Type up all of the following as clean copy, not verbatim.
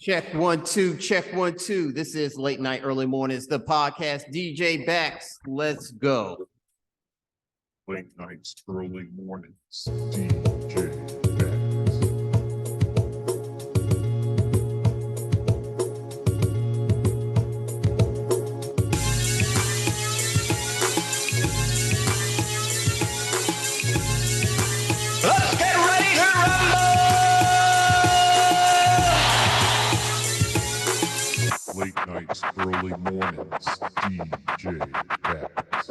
Check 1 2, check 1 2. This is Late Night Early Mornings, the podcast. DJ BAX, let's go. Late nights, early mornings, DJ BAX. Let's get ready to rumble! Late nights, early mornings, DJ BAX.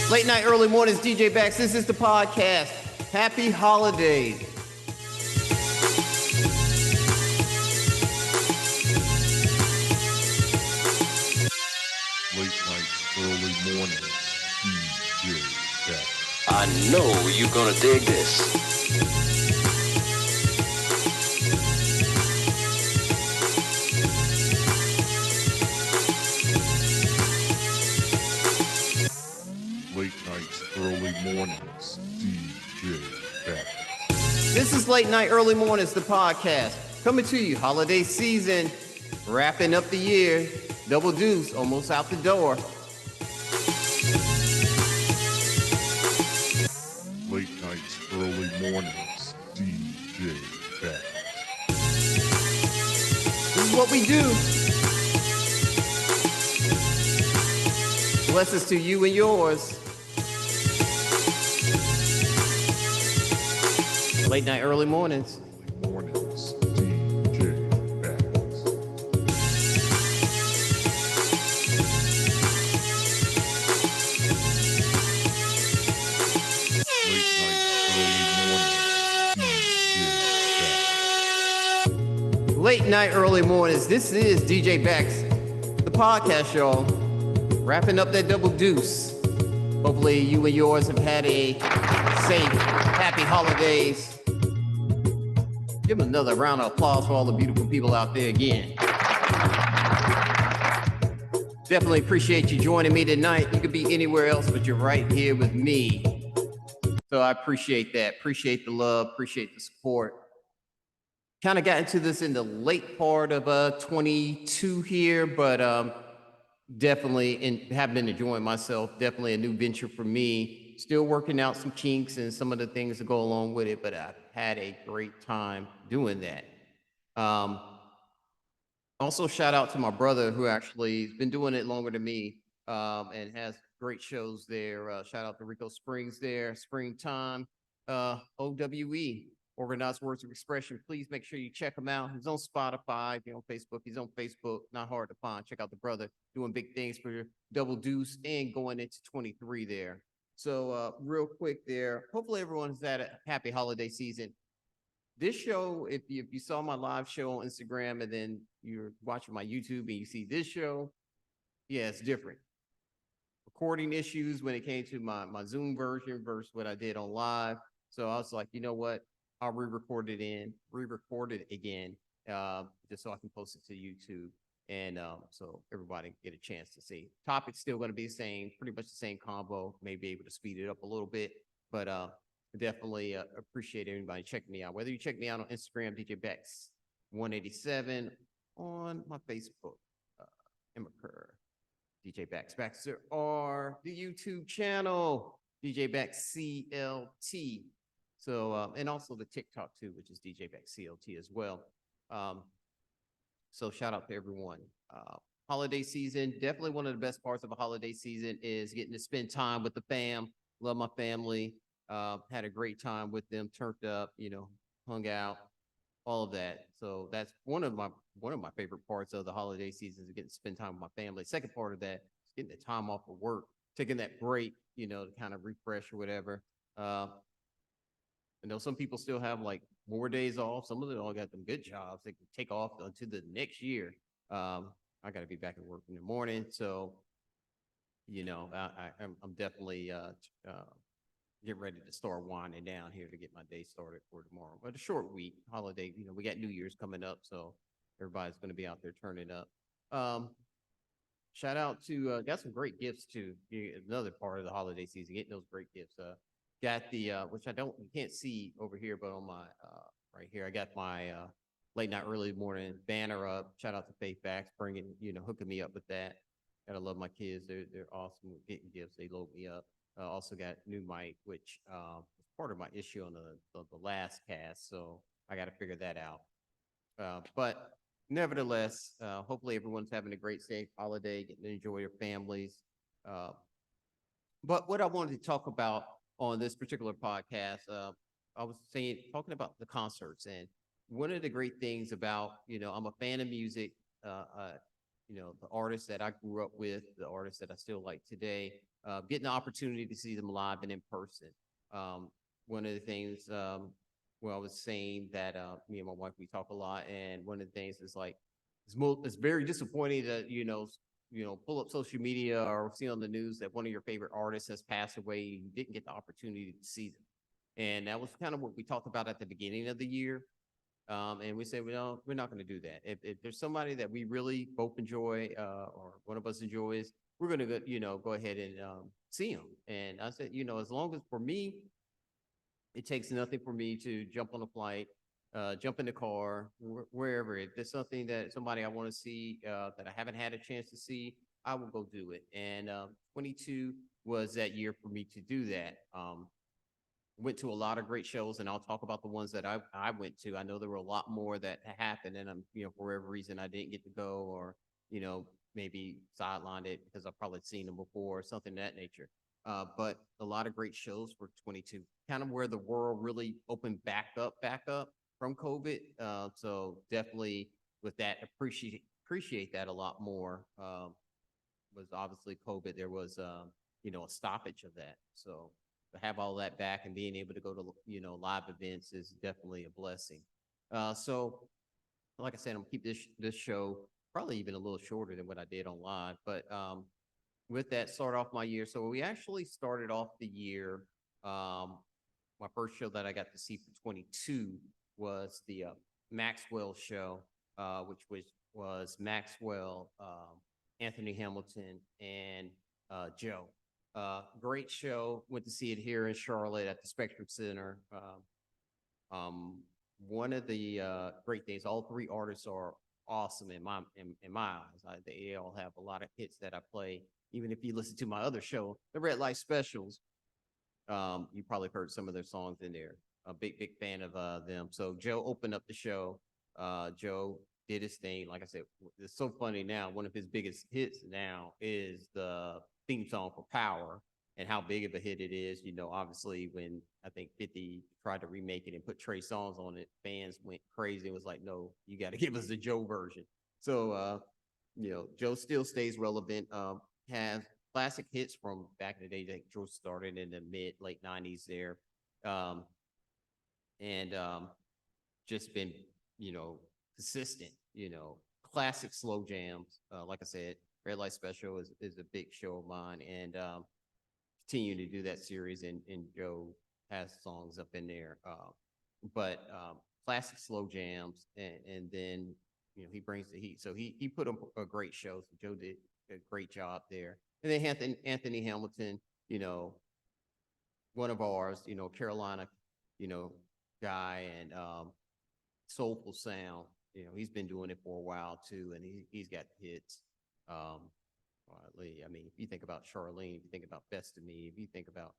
Late Night Early Mornings, DJ BAX. This is the podcast. Happy holidays. Late nights, early mornings, DJ BAX. I know you're gonna dig this. Late nights, early mornings, DJ BAX. This is Late Night Early Mornings, the podcast. Coming to you, holiday season, wrapping up the year. Double deuce, almost out the door. Late nights, early mornings, DJ BAX. This is what we do. Blessings to you and yours. Late Night Early Mornings. Early mornings, DJ BAX. Late night, early mornings, DJ BAX. Late Night Early Mornings. This is DJ BAX, the podcast, y'all. Wrapping up that double deuce. Hopefully you and yours have had a safe, happy holidays. Give them another round of applause for all the beautiful people out there again. Definitely appreciate you joining me tonight. You could be anywhere else, but you're right here with me. So I appreciate that. Appreciate the love. Appreciate the support. Kind of got into this in the late part of 22 here, but definitely have been enjoying myself. Definitely a new venture for me. Still working out some kinks and some of the things that go along with it, but I've had a great time doing that. Also, shout out to my brother who actually has been doing it longer than me and has great shows there. Shout out to Rico Springs there, Springtime, OWE, Organized Words of Expression. Please make sure you check him out. He's on Spotify. If you're on Facebook, he's on Facebook. Not hard to find. Check out the brother doing big things for Double Deuce and going into 23 there. So real quick there, hopefully everyone has had a happy holiday season. This show, if you saw my live show on Instagram and then you're watching my YouTube and you see this show, yeah, it's different. Recording issues when it came to my Zoom version versus what I did on live. So I was like, you know what? I'll re-record it again, just so I can post it to YouTube. And so everybody can get a chance to see. Topic's still going to be the same, pretty much the same combo. May be able to speed it up a little bit, but definitely appreciate everybody checking me out. Whether you check me out on Instagram, DJ BAX 187, on my Facebook, Immaker, DJ BAX Baxter, or the YouTube channel, DJ BAX CLT. So, and also the TikTok too, which is DJ BAX CLT as well. So shout out to everyone. Holiday season, definitely one of the best parts of a holiday season is getting to spend time with the fam. Love my family. Had a great time with them, turned up, hung out, all of that. So that's one of my favorite parts of the holiday season is getting to spend time with my family. Second part of that is getting the time off of work, taking that break, to kind of refresh or whatever. I know some people still have like more days off. Some of them all got them good jobs. They can take off until the next year. I got to be back at work in the morning. So, I'm definitely getting ready to start winding down here to get my day started for tomorrow. But a short week, holiday, we got New Year's coming up. So everybody's going to be out there turning up. Shout out to, got some great gifts too. Another part of the holiday season, getting those great gifts. Got the, which you can't see over here, but on my, right here, I got my late night, early morning banner up. Shout out to Faith Bax, bringing, hooking me up with that. Gotta love my kids. They're awesome with getting gifts. They load me up. Also got new mic, which was part of my issue on the last cast. So I got to figure that out. But nevertheless, hopefully everyone's having a great safe holiday, getting to enjoy your families. Uh, but what I wanted to talk about on this particular podcast, I was talking about the concerts, and one of the great things about, I'm a fan of music. Uh, the artists that I grew up with, the artists that I still like today, getting the opportunity to see them live and in person. Um, One of the things, well, I was saying that me and my wife, we talk a lot, and one of the things is like, it's very disappointing that, pull up social media or see on the news that one of your favorite artists has passed away. You didn't get the opportunity to see them. And that was kind of what we talked about at the beginning of the year. And we said, well, we're not going to do that. If there's somebody that we really both enjoy, or one of us enjoys, we're going to go, go ahead and see them. And I said, as long as for me, it takes nothing for me to jump on a flight, jump in the car, wherever. If there's something that somebody I want to see that I haven't had a chance to see, I will go do it. And 22 was that year for me to do that. Went to a lot of great shows, and I'll talk about the ones that I went to. I know there were a lot more that happened, and I'm, for whatever reason I didn't get to go, or, maybe sidelined it because I've probably seen them before or something of that nature. But a lot of great shows for 22, kind of where the world really opened back up from COVID. So definitely with that, appreciate that a lot more. Was obviously COVID. There was, a stoppage of that. So to have all that back and being able to go to, live events is definitely a blessing. So like I said, I'm gonna keep this show probably even a little shorter than what I did on live, but with that, start off my year. So we actually started off the year. My first show that I got to see for 22 was the Maxwell show, which was Maxwell, Anthony Hamilton, and Joe. Great show. Went to see it here in Charlotte at the Spectrum Center. One of the great things, all three artists are awesome in my eyes. They all have a lot of hits that I play. Even if you listen to my other show, the Red Light Specials, you probably heard some of their songs in there. A big fan of them. So Joe opened up the show. Joe did his thing. Like I said, it's so funny now. One of his biggest hits now is the theme song for Power, and how big of a hit it is. Obviously when I think 50 tried to remake it and put Trey Songz on it, fans went crazy. It was like, no, you got to give us the Joe version. So, Joe still stays relevant. Has classic hits from back in the day that Joe started in the late 90s there. And just been, consistent, classic slow jams. Like I said, Red Light Special is a big show of mine, and continue to do that series, and Joe has songs up in there. But classic slow jams, and then, he brings the heat. So he put up a great show. So Joe did a great job there. And then Anthony Hamilton, one of ours, Carolina, guy, and soulful sound. He's been doing it for a while too, and he's got hits. I mean, if you think about Charlene, if you think about Best of Me, if you think about,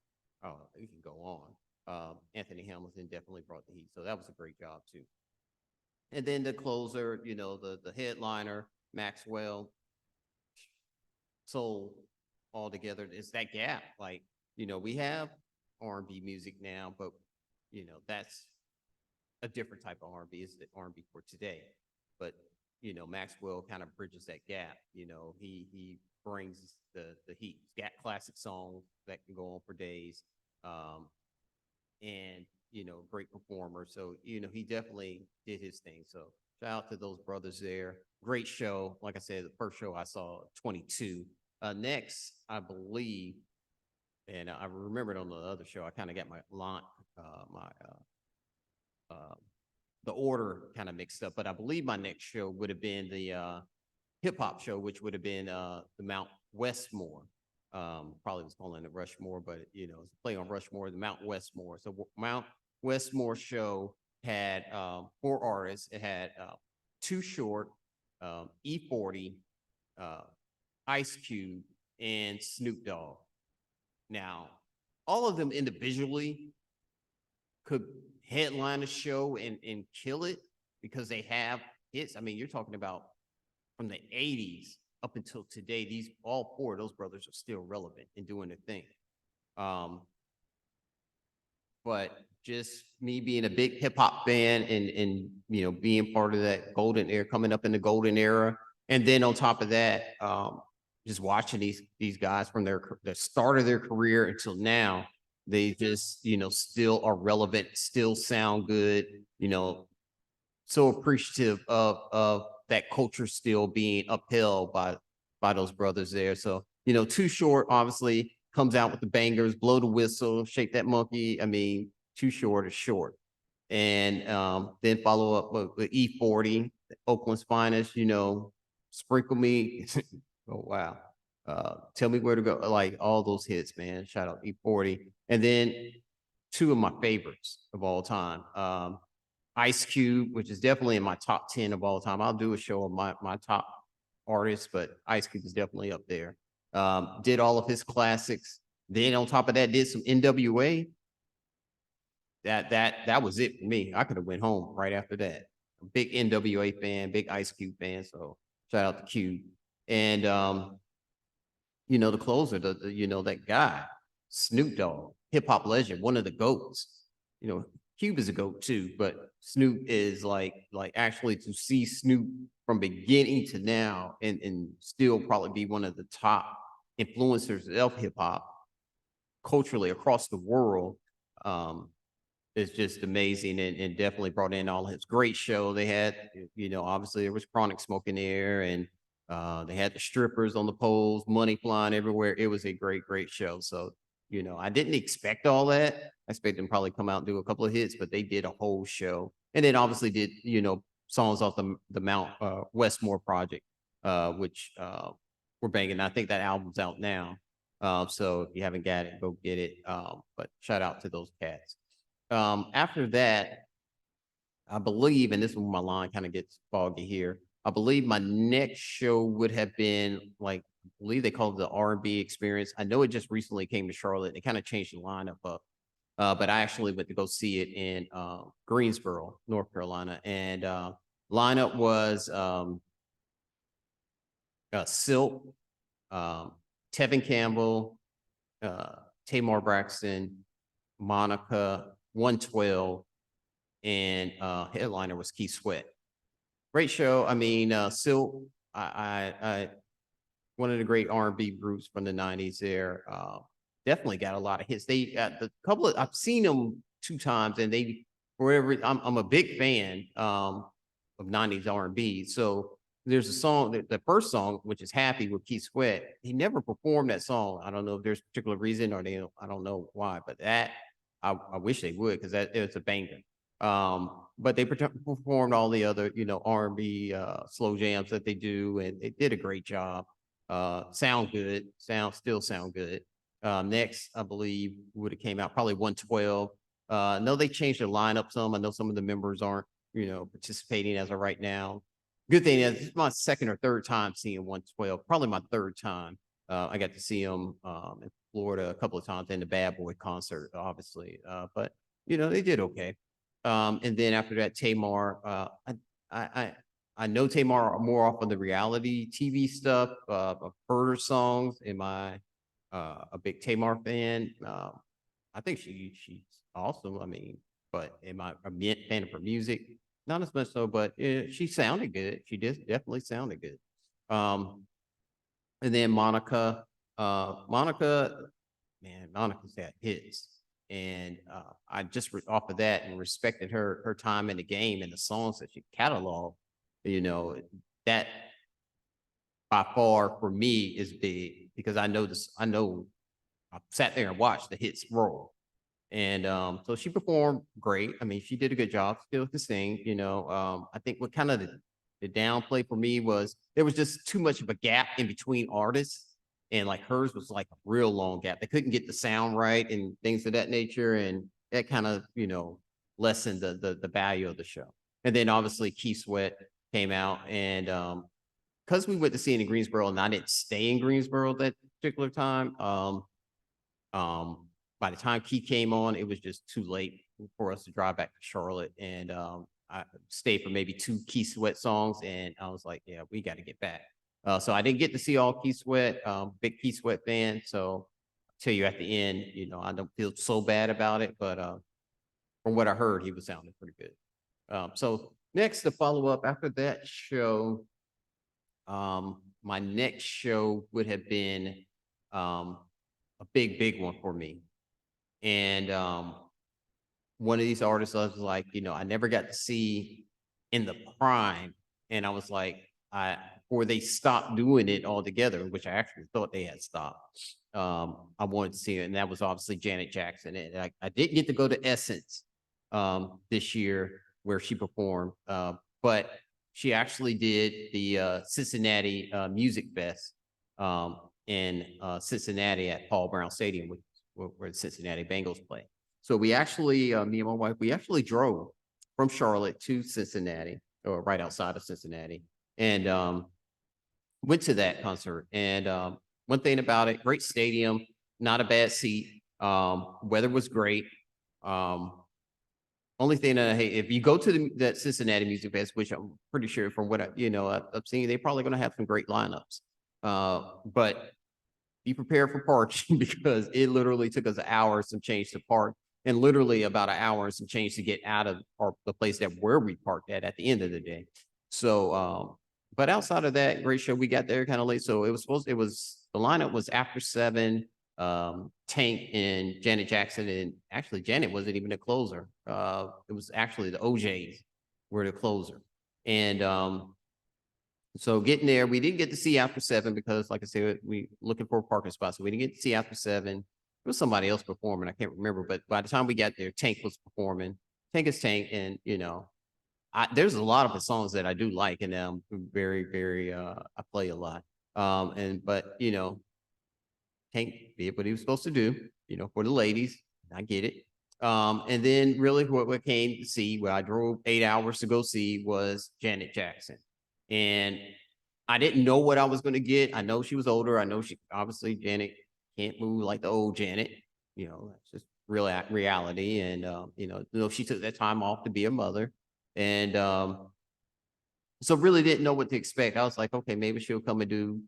you can go on. Anthony Hamilton definitely brought the heat, so that was a great job too. And then the closer, the headliner, Maxwell, soul all together. It's that gap. Like, we have R&B music now, but that's a different type of R&B. It's the R&B for today. But Maxwell kind of bridges that gap. He brings the heat. He's got classic songs that can go on for days. And great performer. So he definitely did his thing. So shout out to those brothers there. Great show. Like I said, the first show I saw, 22. Next, I believe, and I remembered on the other show, I kind of got the order kind of mixed up, but I believe my next show would have been the hip hop show, which would have been the Mount Westmore. Probably was calling it Rushmore, but it's a play on Rushmore, the Mount Westmore. So Mount Westmore show had 4 artists. It had Too Short, E40, uh, Ice Cube, and Snoop Dogg. Now, all of them individually could headline a show and kill it because they have hits. I mean, you're talking about from the 80s up until today, these all 4 of those brothers are still relevant and doing their thing. Um, but just me being a big hip hop fan and being part of that golden era, coming up in the golden era, and then on top of that, just watching these guys from the start of their career until now, they just still are relevant, still sound good, so appreciative of that culture still being upheld by those brothers there. So, Too Short obviously comes out with the bangers, Blow the Whistle, Shake That Monkey. I mean, Too Short is short. And then follow up with E40, Oakland's finest, Sprinkle Me. Oh, wow. Tell Me Where to Go. Like all those hits, man. Shout out E40. And then 2 of my favorites of all time. Ice Cube, which is definitely in my top 10 of all time. I'll do a show of my top artists, but Ice Cube is definitely up there. Did all of his classics. Then on top of that, did some NWA. That was it for me. I could have went home right after that. A big NWA fan, big Ice Cube fan. So shout out to Cube. And the closer, that guy, Snoop Dogg, hip hop legend, one of the GOATs. Cube is a GOAT too, but Snoop is like actually to see Snoop from beginning to now and still probably be one of the top influencers of hip hop culturally across the world. Is just amazing and definitely brought in all his great show. They had, obviously there was Chronic Smoking there and they had the strippers on the poles, money flying everywhere. It was a great, great show. So, I didn't expect all that. I expected them to probably come out and do a couple of hits, but they did a whole show. And then obviously did, songs off the Mount Westmore project, which we're banging. I think that album's out now. So if you haven't got it, go get it. But shout out to those cats. After that, I believe, and this is when my line kind of gets foggy here. I believe my next show would have been like, I believe they called it the R&B Experience. I know it just recently came to Charlotte. They kind of changed the lineup up, but I actually went to go see it in Greensboro, North Carolina, and lineup was Silk, Tevin Campbell, Tamar Braxton, Monica, 112, and headliner was Keith Sweat. Great show. I mean, Silk, I one of the great R&B groups from the 90s there. Definitely got a lot of hits. They the couple of I've seen them 2 times and they wherever I'm a big fan of 90s R&B. So there's a song, the first song, which is Happy with Keith Sweat. He never performed that song. I don't know if there's a particular reason or I don't know why, but that I wish they would because that it's a banger. But they performed all the other, R&B slow jams that they do, and they did a great job. Sound good, still sound good. Next, I believe would have came out probably 112. I know they changed their lineup some. I know some of the members aren't, participating as of right now. Good thing is it's my second or third time seeing 112, probably my third time. I got to see them in Florida a couple of times in the Bad Boy concert, obviously. But they did okay. And then after that, Tamar, I know Tamar more off of the reality TV stuff. I've heard her songs. Am I a big Tamar fan? I think she's awesome. I mean, but am I a fan of her music? Not as much so, but she sounded good. She definitely sounded good. And then Monica, man, Monica's had hits. And I just off of that and respected her time in the game and the songs that she cataloged, that by far for me is big because I know I sat there and watched the hits roll. And so she performed great. I mean, she did a good job, still could sing, I think what kind of the downplay for me was there was just too much of a gap in between artists. And like hers was like a real long gap. They couldn't get the sound right and things of that nature. And that kind of, lessen the value of the show. And then obviously Keith Sweat came out, and because we went to see it in Greensboro and I didn't stay in Greensboro that particular time, by the time Keith came on, it was just too late for us to drive back to Charlotte. And I stayed for maybe 2 Keith Sweat songs, and I was like, yeah, we got to get back. So I didn't get to see all Keith Sweat, big Keith Sweat fan. So I'll tell you at the end, I don't feel so bad about it, but from what I heard, he was sounding pretty good. So next, to follow up after that show, my next show would have been a big one for me. And one of these artists, I was like, I never got to see in the prime. And I was like, or they stopped doing it altogether, which I actually thought they had stopped. I wanted to see it, and that was obviously Janet Jackson. And I didn't get to go to Essence this year where she performed, but she actually did the Cincinnati Music Fest in Cincinnati at Paul Brown Stadium, where the Cincinnati Bengals play. So we actually, me and my wife, we actually drove from Charlotte to Cincinnati, or right outside of Cincinnati, and went to that concert. And one thing about it, great stadium, not a bad seat. Weather was great. Only thing that I hate, if you go to that Cincinnati Music Fest, which I'm pretty sure from what I've seen, they're probably going to have some great lineups. But be prepared for parking because it literally took us an hour and some change to park, and literally about an hour and some change to get out of the place where we parked at the end of the day. So, but outside of that, great show. We got there kind of late, so the lineup was after 7. Tank and Janet Jackson, and actually Janet wasn't even a closer. It was actually the OJs were the closer. And so getting there, we didn't get to see after 7 because, like I said, we looking for a parking spot, so we didn't get to see after 7. It was somebody else performing, I can't remember, but by the time we got there, Tank was performing. Tank is Tank, and there's a lot of the songs that I do like, and I'm very I play a lot. But Tank did what he was supposed to do, for the ladies. I get it. And then really what came to see, what I drove 8 hours to go see, was Janet Jackson. And I didn't know what I was going to get. I know she was older. I know obviously Janet can't move like the old Janet. That's just real reality. And, she took that time off to be a mother. And so really didn't know what to expect. I was like, okay, maybe she'll come and do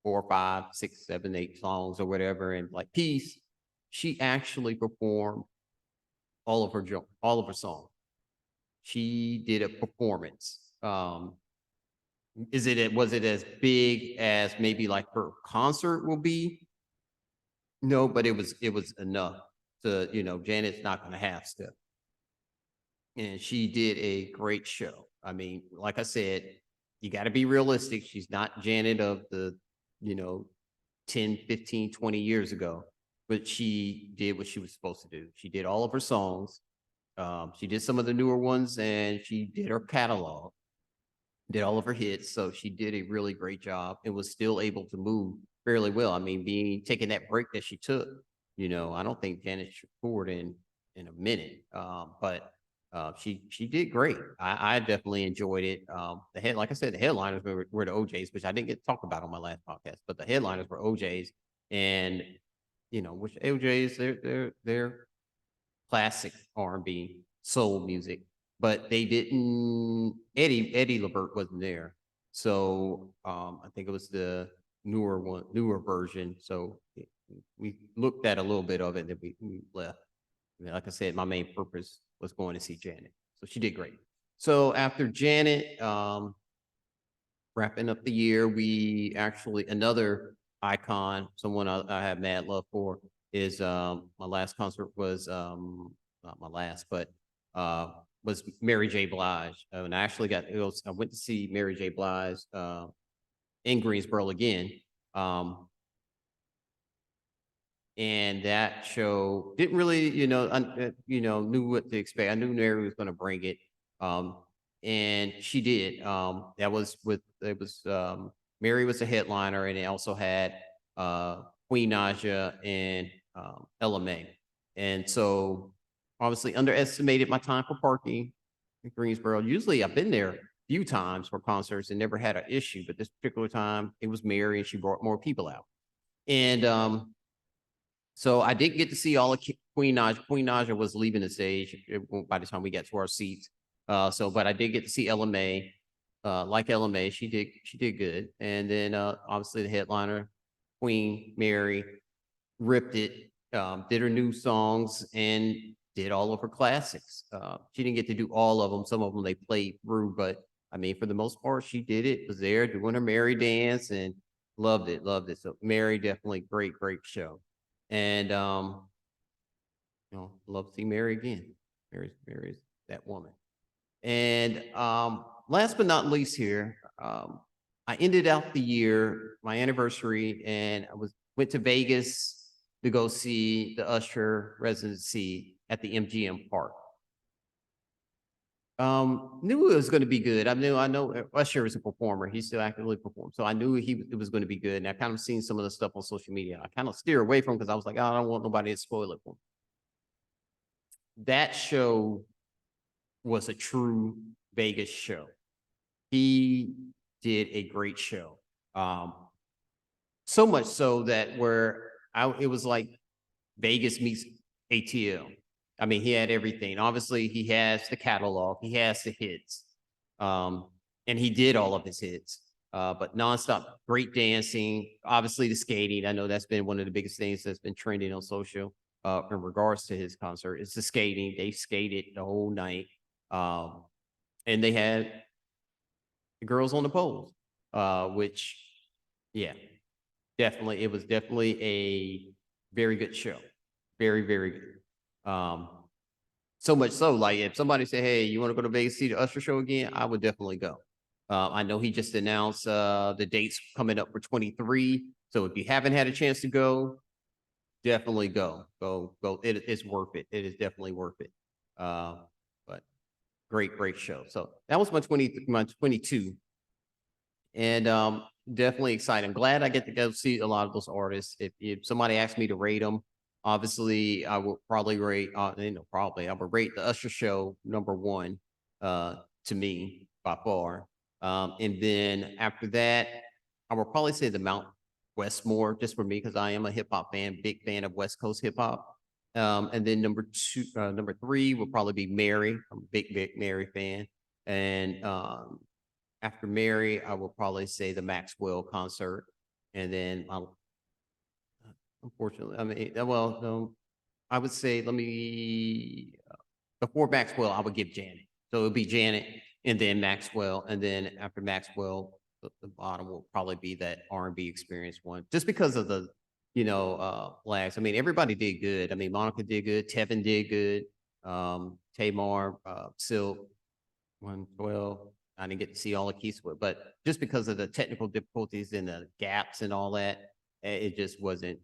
4, 5, 6, 7, 8 songs or whatever. And like Peace, she actually performed all of her songs. She did a performance. Was it as big as maybe like her concert will be? No, but it was enough to, Janet's not going to have stuff. And she did a great show. I mean, like I said, you got to be realistic. She's not Janet of the 10, 15, 20 years ago, but she did what she was supposed to do. She did all of her songs. She did some of the newer ones, and she did her catalog, did all of her hits. So she did a really great job and was still able to move fairly well. I mean, taking that break that she took, I don't think Janet toured in a minute. But she did great. I definitely enjoyed it. Like I said, the headliners were the OJs, which I didn't get to talk about on my last podcast, but the headliners were OJs, and which OJs, they're classic R&B soul music, but they didn't. Eddie LeVert wasn't there, so I think it was the newer version. So we looked at a little bit of it, and then we left. Like I said, my main purpose was going to see Janet. So she did great. So after Janet, wrapping up the year, another icon, someone I have mad love for, is my last concert was, not my last, but was Mary J. Blige. And I actually I went to see Mary J. Blige in Greensboro again. And that show didn't really, knew what to expect. I knew Mary was going to bring it. And she did. Mary was a headliner, and it also had Queen Naja and Ella Mai. And so obviously underestimated my time for parking in Greensboro. Usually I've been there a few times for concerts and never had an issue, but this particular time it was Mary and she brought more people out. And so I didn't get to see all of Queen Naja. Queen Naja was leaving the stage by the time we got to our seats. But I did get to see LMA. Like LMA, she did good. And then obviously the headliner, Queen Mary, ripped it. Did her new songs and did all of her classics. She didn't get to do all of them. Some of them they played through, but I mean, for the most part, she did it. Was there doing her Mary dance and loved it. So Mary, definitely great show. And love to see Mary again. Mary's that woman. And last but not least here, I ended out the year, my anniversary, and went to Vegas to go see the Usher residency at the MGM Park. Knew it was going to be good. I know Usher is a performer. He still actively performs. So I knew it was going to be good. And I kind of seen some of the stuff on social media. I kind of steer away from because I was like, oh, I don't want nobody to spoil it for me. That show was a true Vegas show. He did a great show. So much so that it was like Vegas meets ATL. I mean, he had everything. Obviously, he has the catalog, he has the hits, and he did all of his hits. But nonstop, great dancing. Obviously, the skating. I know that's been one of the biggest things that's been trending on social in regards to his concert. It's the skating. They skated the whole night, and they had the girls on the poles, which, yeah, definitely, it was definitely a very good show. Very good. So much so, like if somebody said, hey, you want to go to Vegas to see the Usher show again, I would definitely go. I know he just announced the dates coming up for 23. So if you haven't had a chance to go, definitely go. Go. It's worth it. It is definitely worth it. But great show. So that was my 22. And definitely excited. I'm glad I get to go see a lot of those artists. If somebody asked me to rate them, obviously I will probably rate. I would rate the Usher show #1 to me by far. And then after that, I will probably say the Mount Westmore just for me because I am a hip hop fan, big fan of West Coast hip hop. And then number 3 will probably be Mary. I'm a big Mary fan. And after Mary, I will probably say the Maxwell concert. And then unfortunately, I mean, well, no, I would say, before Maxwell, I would give Janet. So it would be Janet and then Maxwell. And then after Maxwell, the bottom will probably be that R&B experience one, just because of the, lags. I mean, everybody did good. I mean, Monica did good. Tevin did good. Tamar, Silk, 112. I didn't get to see all of Keithwood, but just because of the technical difficulties and the gaps and all that, it just wasn't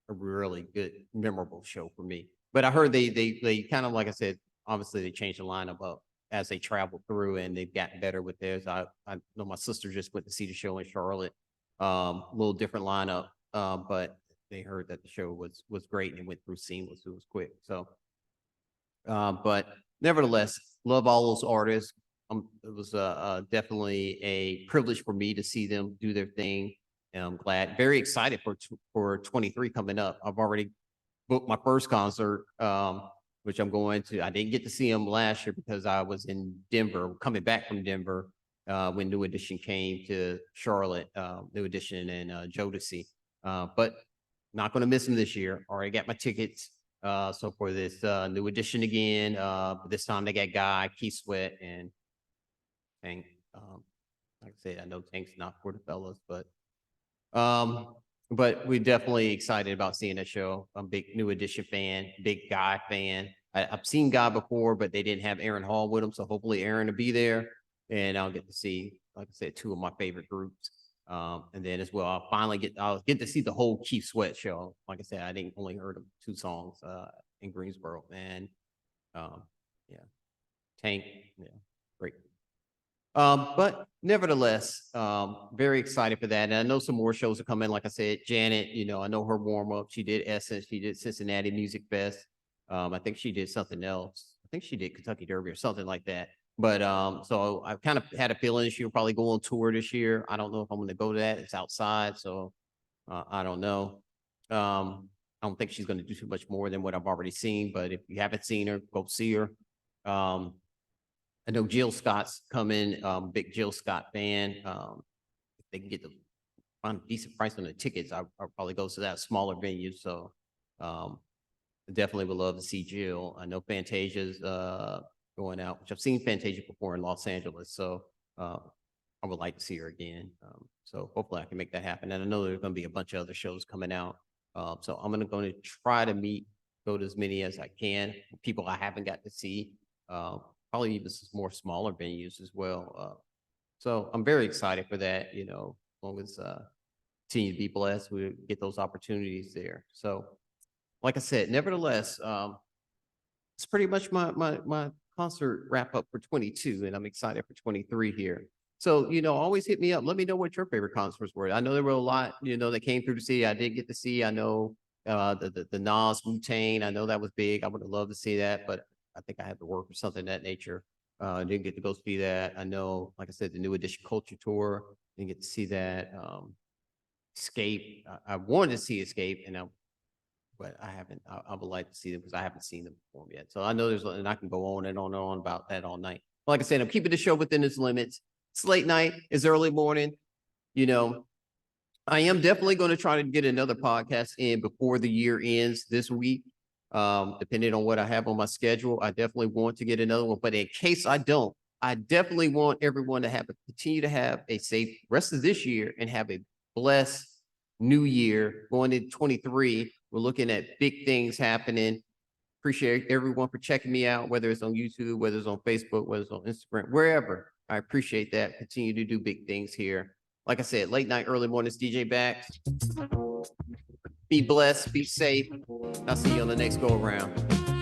a really good, memorable show for me. But I heard they kind of, like I said, obviously they changed the lineup up as they traveled through and they've gotten better with theirs. I know my sister just went to see the show in Charlotte, a little different lineup, but they heard that the show was great and it went through seamless. It was quick. So, but nevertheless, love all those artists. It was definitely a privilege for me to see them do their thing. And I'm glad, very excited for 23 coming up. I've already booked my first concert, which I'm going to. I didn't get to see them last year because I was in Denver, coming back from Denver when New Edition came to Charlotte, New Edition and Jodeci. But not going to miss them this year. Already got my tickets. So for this New Edition again, this time they got Guy, Keith Sweat, and Tank. Like I said, I know Tank's not for the fellas, but we're definitely excited about seeing that show. I'm a big New Edition fan, big Guy fan. I've seen Guy before, but they didn't have Aaron Hall with them, so hopefully Aaron will be there, and I'll get to see, like I said, 2 of my favorite groups. And then as well, I'll get to see the whole Keith Sweat show. Like I said, I didn't only heard of 2 songs in Greensboro, and yeah, Tank, yeah, great. But nevertheless, very excited for that. And I know some more shows are coming. Like I said, Janet, I know her warm up. She did Essence. She did Cincinnati Music Fest. I think she did something else. I think she did Kentucky Derby or something like that. But so I kind of had a feeling she'll probably go on tour this year. I don't know if I'm going to go to that. It's outside, so I don't know. I don't think she's going to do too much more than what I've already seen. But if you haven't seen her, go see her. I know Jill Scott's coming. Big Jill Scott fan. If they can get find a decent price on the tickets, I'll probably go to that smaller venue. So definitely would love to see Jill. I know Fantasia's going out, which I've seen Fantasia before in Los Angeles. So I would like to see her again. So hopefully I can make that happen. And I know there's going to be a bunch of other shows coming out. So I'm going to try to go to as many as I can. People I haven't got to see. Probably even some more smaller venues as well. So I'm very excited for that, you know, as long as continue to be blessed, we get those opportunities there. So like I said, nevertheless, it's pretty much my concert wrap up for 22, and I'm excited for 23 here. So, you know, always hit me up. Let me know what your favorite concerts were. I know there were a lot, you know, that came through the city. I did get to see. I know the Nas Wu-Tang. I know that was big. I would have loved to see that, but I think I had to work or something of that nature. Didn't get to go see that. I know, like I said, the New Edition Culture Tour. Didn't get to see that. Escape. I wanted to see Escape, but I haven't. I would like to see them because I haven't seen them perform yet. So I know and I can go on and on about that all night. Like I said, I'm keeping the show within its limits. It's late night. It's early morning. You know, I am definitely going to try to get another podcast in before the year ends this week. Depending on what I have on my schedule, I definitely want to get another one. But in case I don't, I definitely want everyone to continue to have a safe rest of this year and have a blessed new year going into 23. We're looking at big things happening. Appreciate everyone for checking me out, whether it's on YouTube, whether it's on Facebook, whether it's on Instagram, wherever. I appreciate that. Continue to do big things here. Like I said, late night, early mornings, DJ BAX. Be blessed, be safe. I'll see you on the next go around.